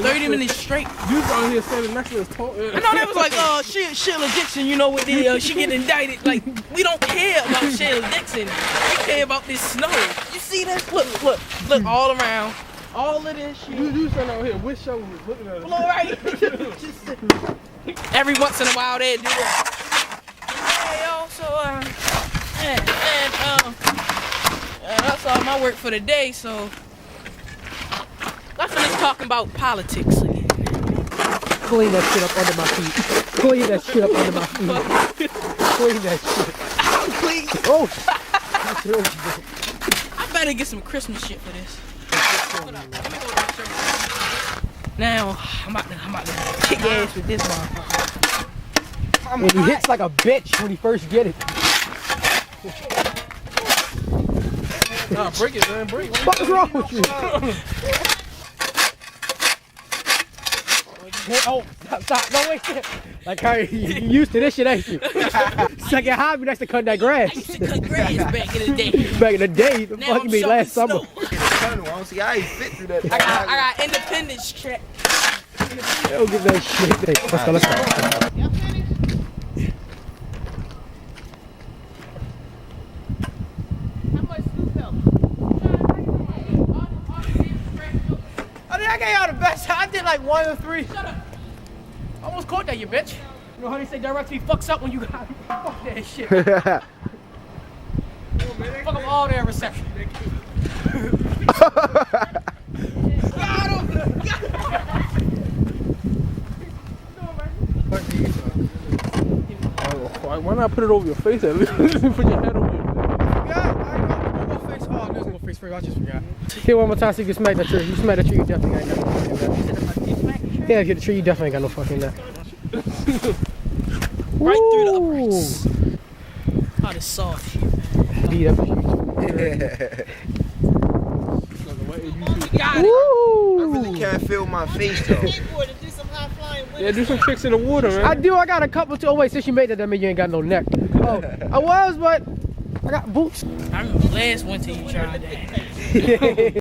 30 minutes straight. You down here standing next to us talking. I know they was like, Sheila Dixon, you know what she get indicted. Like, we don't care about Sheila Dixon. We care about this snow. You see this? Look all around. All of this shit. You stand out here with shoulders looking at us. All right. Just, every once in a while they do that. Yeah, yo, so that's all my work for the day, so let's finish talking about politics again. Clean that shit up under my feet. Clean that shit up under my feet. Clean that shit. Please. Oh! I better get some Christmas shit for this. Hold up. Let me go to the shirt. Now, I'm about to kick ass with this motherfucker. And he hits like a bitch when he first get it. Nah, break it, man. Break it. What is wrong with you? Oh, stop. No, wait. Like, how you used to this shit, ain't you? Second hobby next to cut that grass. I used to cut grass back in the day. Back in the day, the Now fuck I'm you mean last summer? snow. I don't see how he fit through that. I got independence check. Don't give that shit. Hey, let's go. Y'all finished? How much Snoop help? I think I gave y'all the best. I did like 1 or 3. Shut up. I almost caught that, you bitch. You know how they say DirecTV fucks up when you got fuck that shit. Fuck up all their reception. Why not put it over your face at least? Put your head over your face. Oh, there's no face for you. I just forgot. Hit one more time so you can smack that tree. You smack that tree, you definitely ain't got no fucking nut. Yeah, if you hit the tree, you definitely ain't got no fucking nut. Right through the uprights. Oh, this soft shit, man. Beat up. I really can't feel my face though. Yeah, do some tricks in the water, man. I do. I got a couple too. Oh wait, since you made that means you ain't got no neck. Oh, I was, but I got boots. I remember last winter you tried that.